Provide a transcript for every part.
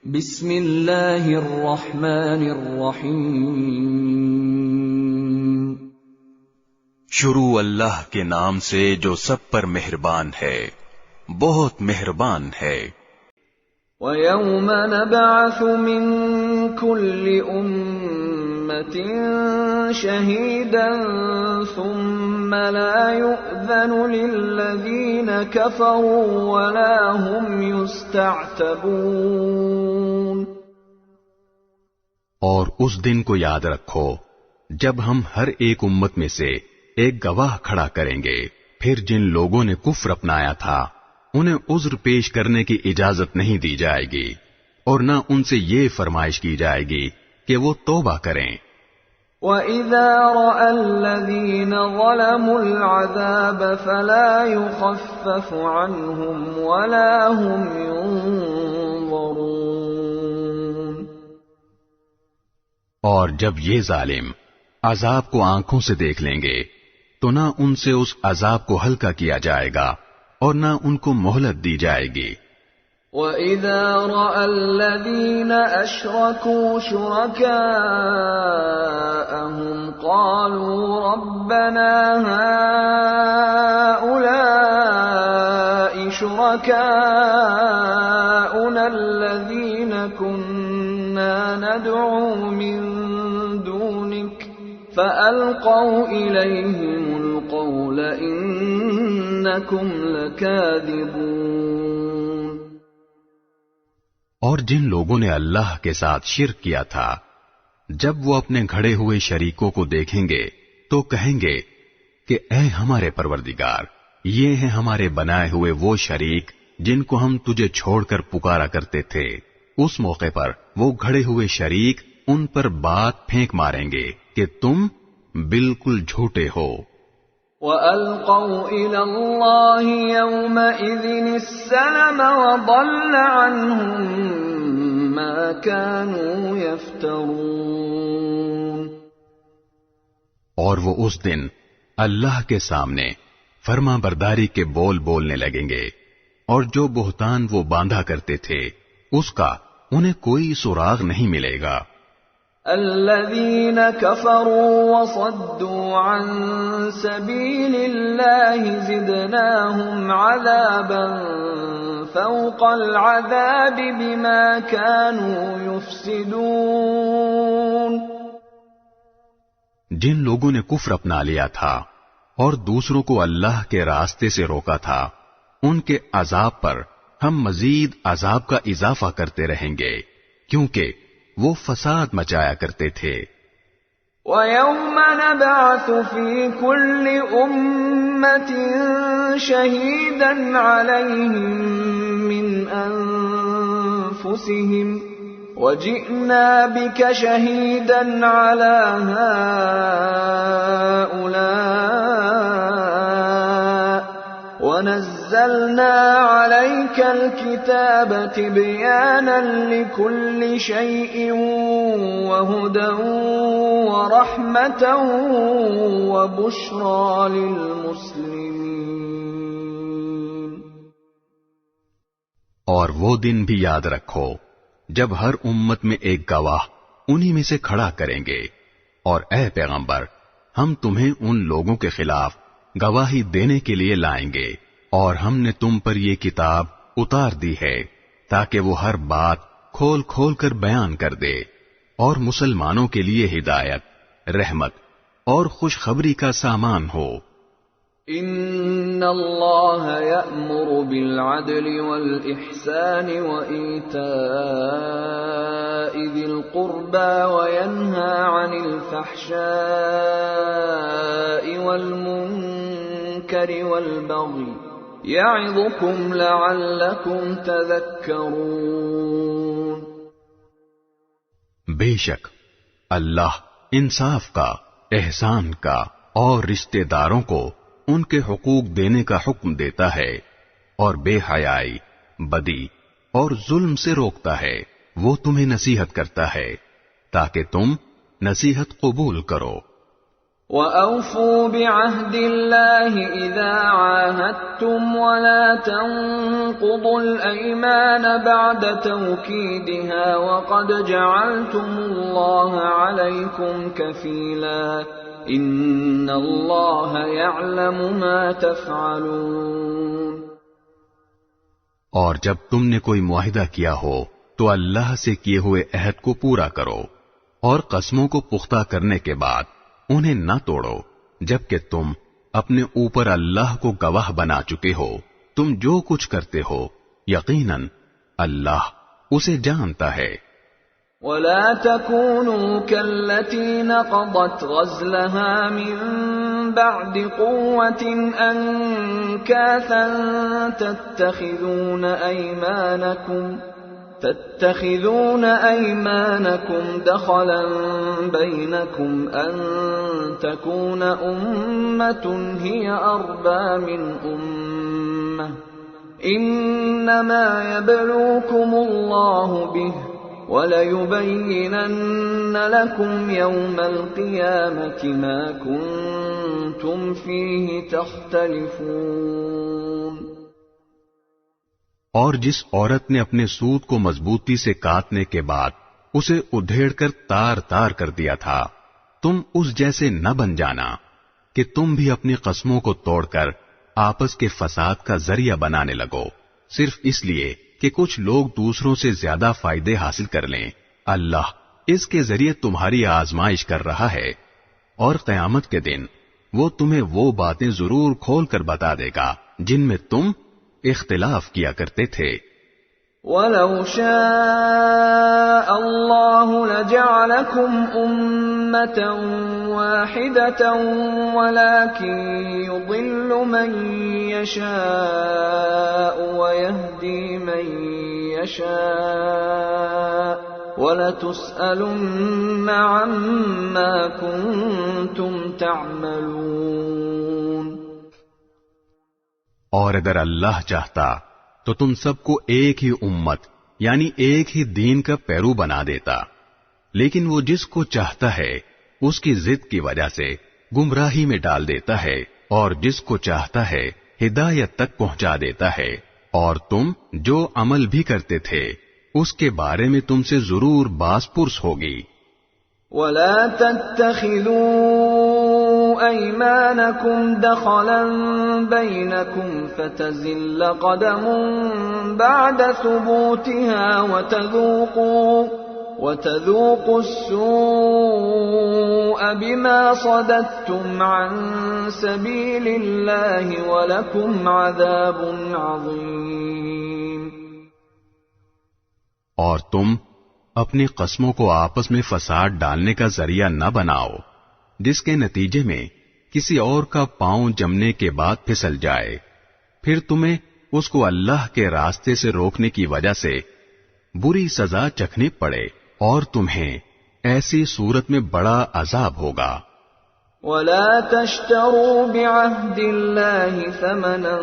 بسم اللہ الرحمن الرحیم۔ شروع اللہ کے نام سے جو سب پر مہربان ہے، بہت مہربان ہے۔ وَيَوْمَ نَبْعَثُ مِن كُلِّ أُمَّةٍ شَهِيدًا ثُمَّ لَا يُؤْذَنُ لِلَّذِينَ كَفَرُوا وَلَا هُمْ يُسْتَعْتَبُونَ۔ اور اس دن کو یاد رکھو جب ہم ہر ایک امت میں سے ایک گواہ کھڑا کریں گے، پھر جن لوگوں نے کفر اپنایا تھا انہیں عذر پیش کرنے کی اجازت نہیں دی جائے گی، اور نہ ان سے یہ فرمائش کی جائے گی کہ وہ توبہ کریں۔ وَإِذَا رَأَى الَّذِينَ ظَلَمُوا الْعَذَابَ فَلَا يُخَفَّفُ عَنْهُمْ وَلَا هُمْ يُنظَرُونَ۔ اور جب یہ ظالم عذاب کو آنکھوں سے دیکھ لیں گے تو نہ ان سے اس عذاب کو ہلکا کیا جائے گا اور نہ ان کو مہلت دی جائے گی۔ وَإِذَا رَأَى الَّذِينَ أَشْرَكُوا شُرَكَاءَهُمْ قَالُوا رَبَّنَا هَؤُلَاءِ شُرَكَاؤُنَا الَّذِينَ كُنَّا نَدْعُو مِن دُونِكَ فَأَلْقَوْا إِلَيْهِمُ الْقَوْلَ إِنَّكُمْ لَكَاذِبُونَ۔ اور جن لوگوں نے اللہ کے ساتھ شرک کیا تھا، جب وہ اپنے گھڑے ہوئے شریکوں کو دیکھیں گے تو کہیں گے کہ اے ہمارے پروردگار، یہ ہیں ہمارے بنائے ہوئے وہ شریک جن کو ہم تجھے چھوڑ کر پکارا کرتے تھے۔ اس موقع پر وہ گھڑے ہوئے شریک ان پر بات پھینک ماریں گے کہ تم بالکل جھوٹے ہو۔ وَأَلْقَوْا إِلَى اللَّهِ يَوْمَئِذٍ السَّلَمَ وَضَلَّ عَنْهُمْ مَا كَانُوا يَفْتَرُونَ۔ اور وہ اس دن اللہ کے سامنے فرما برداری کے بول بولنے لگیں گے، اور جو بہتان وہ باندھا کرتے تھے اس کا انہیں کوئی سراغ نہیں ملے گا۔ الذين كفروا وصدوا عن سبيل الله زدناهم عذابا فوق العذاب بما كانوا يفسدون۔ جن لوگوں نے کفر اپنا لیا تھا اور دوسروں کو اللہ کے راستے سے روکا تھا، ان کے عذاب پر ہم مزید عذاب کا اضافہ کرتے رہیں گے، کیونکہ وہ فساد مچایا کرتے تھے۔ وَيَوْمَ نَبْعَثُ فِي كُلِّ أُمَّةٍ شَهِيدًا عَلَيْهِمْ مِنْ أَنفُسِهِمْ وَجِئْنَا بِكَ شَهِيدًا عَلَى هَؤُلَاءِ وَنَزَّلْنَا عَلَيْكَ الْكِتَابَ تِبْيَانًا لِكُلِّ شَيْءٍ وَهُدًى وَرَحْمَةً وَبُشْرَى لِلْمُسْلِمِينَ۔ اور وہ دن بھی یاد رکھو جب ہر امت میں ایک گواہ انہی میں سے کھڑا کریں گے، اور اے پیغمبر، ہم تمہیں ان لوگوں کے خلاف گواہی دینے کے لیے لائیں گے، اور ہم نے تم پر یہ کتاب اتار دی ہے تاکہ وہ ہر بات کھول کھول کر بیان کر دے، اور مسلمانوں کے لیے ہدایت، رحمت اور خوشخبری کا سامان ہو۔ ان اللہ یأمر بالعدل والإحسان وإیتاء ذی القربى وینہی عن الفحشاء والمنکر والبغی یعظکم لعلکم تذکرون۔ بے شک اللہ انصاف کا، احسان کا اور رشتہ داروں کو ان کے حقوق دینے کا حکم دیتا ہے، اور بے حیائی، بدی اور ظلم سے روکتا ہے۔ وہ تمہیں نصیحت کرتا ہے تاکہ تم نصیحت قبول کرو۔ وَأَوْفُوا بِعَهْدِ اللَّهِ إِذَا عَاهَدتُّمْ وَلَا تَنقُضُوا الْأَيْمَانَ بَعْدَ تَوْكِيدِهَا وَقَدْ جَعَلْتُمُ اللَّهَ عَلَيْكُمْ كَفِيلًا إِنَّ اللَّهَ يَعْلَمُ مَا تَفْعَلُونَ۔ اور جب تم نے کوئی معاہدہ کیا ہو تو اللہ سے کیے ہوئے عہد کو پورا کرو، اور قسموں کو پختہ کرنے کے بعد انہیں نہ توڑو، جبکہ تم اپنے اوپر اللہ کو گواہ بنا چکے ہو تم جو کچھ کرتے ہو، یقیناً اللہ اسے جانتا ہے۔ وَلَا تَكُونُوا كَالَّتِي نَقَضَتْ غَزْلَهَا مِن بَعْدِ قُوَّةٍ أَنكَاثًا تَتَّخِذُونَ أَيْمَانَكُمْ دَخَلًا بَيْنَكُمْ أَن تَكُونَ أُمَّةٌ هِيَ أَرْبَىٰ مِنْ أُمَّةٍ إِنَّمَا يَبْلُوكُمُ اللَّهُ بِهِ وَلَيُبَيِّنَنَّ لَكُمْ يَوْمَ الْقِيَامَةِ مَا كُنتُمْ فِيهِ تَخْتَلِفُونَ۔ اور جس عورت نے اپنے سود کو مضبوطی سے کاٹنے کے بعد اسے ادھیڑ کر تار تار کر دیا تھا، تم اس جیسے نہ بن جانا کہ تم بھی اپنی قسموں کو توڑ کر آپس کے فساد کا ذریعہ بنانے لگو، صرف اس لیے کہ کچھ لوگ دوسروں سے زیادہ فائدے حاصل کر لیں۔ اللہ اس کے ذریعے تمہاری آزمائش کر رہا ہے، اور قیامت کے دن وہ تمہیں وہ باتیں ضرور کھول کر بتا دے گا جن میں تم اختلاف کیا کرتے تھے۔ وَلَوْ شَاءَ اللَّهُ لَجَعَلَكُمْ أُمَّةً وَاحِدَةً وَلَكِن يُضِلُّ مَن يَشَاءُ وَيَهْدِي مَن يَشَاءُ وَلَتُسْأَلُنَّ عَمَّا كُنتُمْ تَعْمَلُونَ۔ اور اگر اللہ چاہتا تو تم سب کو ایک ہی امت یعنی ایک ہی دین کا پیرو بنا دیتا، لیکن وہ جس کو چاہتا ہے اس کی ضد کی وجہ سے گمراہی میں ڈال دیتا ہے، اور جس کو چاہتا ہے ہدایت تک پہنچا دیتا ہے۔ اور تم جو عمل بھی کرتے تھے اس کے بارے میں تم سے ضرور باز پرس ہوگی۔ وَلَا تَتَّخِذُوا أَيْمَانَكُمْ دَخَلًا بَيْنَكُمْ فَتَزِلَّ قَدَمٌ بَعْدَ ثُبُوتِهَا وَتَذُوقُوا السُّوءَ بِمَا صَدَدتُّمْ عَن سَبِيلِ اللَّهِ وَلَكُمْ عَذَابٌ عَظِيمٌ۔ اور تم اپنی قسموں کو آپس میں فساد ڈالنے کا ذریعہ نہ بناؤ، جس کے نتیجے میں کسی اور کا پاؤں جمنے کے بعد پھسل جائے، پھر تمہیں اس کو اللہ کے راستے سے روکنے کی وجہ سے بری سزا چکھنی پڑے، اور تمہیں ایسی صورت میں بڑا عذاب ہوگا۔ وَلَا تَشْتَرُوا بِعَهْدِ اللَّهِ ثَمَنًا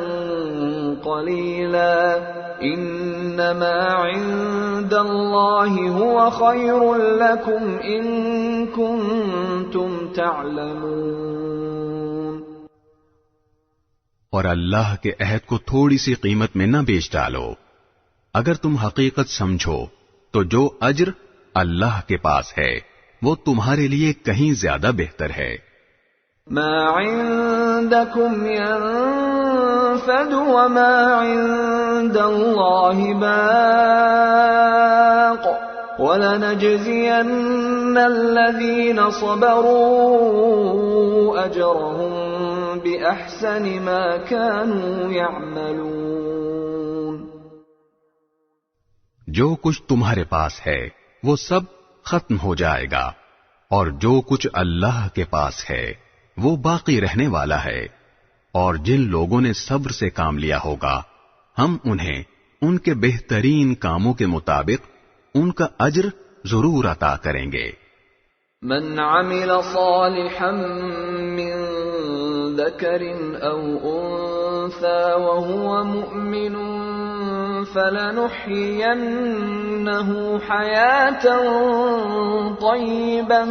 قَلِيلًا إِنَّمَا عِندَ اللَّهِ هُوَ خَيْرٌ لَكُمْ إِن كُنتُمْ تَعْلَمُونَ۔ اور اللہ کے عہد کو تھوڑی سی قیمت میں نہ بیچ ڈالو، اگر تم حقیقت سمجھو تو جو اجر اللہ کے پاس ہے وہ تمہارے لیے کہیں زیادہ بہتر ہے۔ ما عندكم ينفد وما عند الله باق ولنجزين الذين صبروا أجرهم بأحسن ما كانوا يعملون۔ جو کچھ تمہارے پاس ہے وہ سب ختم ہو جائے گا، اور جو کچھ اللہ کے پاس ہے وہ باقی رہنے والا ہے، اور جن لوگوں نے صبر سے کام لیا ہوگا ہم انہیں ان کے بہترین کاموں کے مطابق ان کا اجر ضرور عطا کریں گے۔ من عمل صالحا من ذکر او انثى وهو مؤمن فلنحيينه حياة طيبة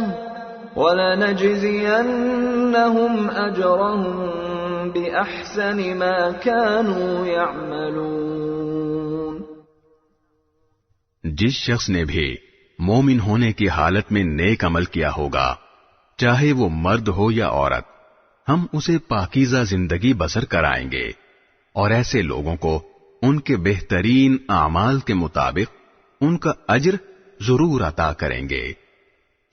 وَلَنَجْزِيَنَّهُمْ أَجْرَهُمْ بِأَحْسَنِ مَا كَانُوا يَعْمَلُونَ۔ جس شخص نے بھی مومن ہونے کی حالت میں نیک عمل کیا ہوگا، چاہے وہ مرد ہو یا عورت، ہم اسے پاکیزہ زندگی بسر کرائیں گے، اور ایسے لوگوں کو ان کے بہترین اعمال کے مطابق ان کا اجر ضرور عطا کریں گے۔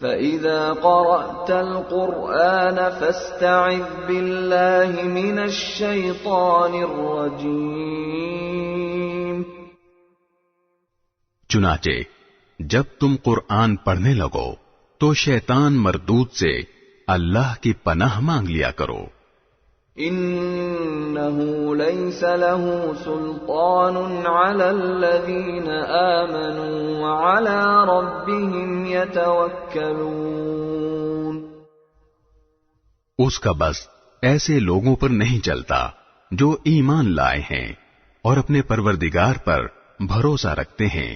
فَإِذَا قَرَأْتَ الْقُرْآنَ فَاسْتَعِذْ بِاللَّهِ مِنَ الشَّيْطَانِ الرَّجِيمِ۔ چنانچہ جب تم قرآن پڑھنے لگو تو شیطان مردود سے اللہ کی پناہ مانگ لیا کرو۔ إِنَّهُ لَيْسَ لَهُ سُلْطَانٌ عَلَى الَّذِينَ آمَنُوا وَعَلَى رَبِّهِمْ يَتَوَكَّلُونَ۔ اس کا بس ایسے لوگوں پر نہیں چلتا جو ایمان لائے ہیں اور اپنے پروردگار پر بھروسہ رکھتے ہیں۔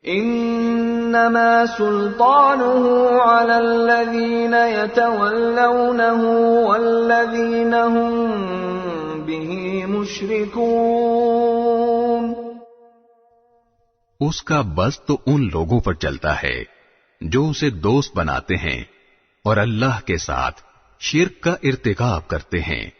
انما سلطانه على الذين يتولونه والذين هم به مشركون۔ اس کا بس تو ان لوگوں پر چلتا ہے جو اسے دوست بناتے ہیں اور اللہ کے ساتھ شرک کا ارتکاب کرتے ہیں۔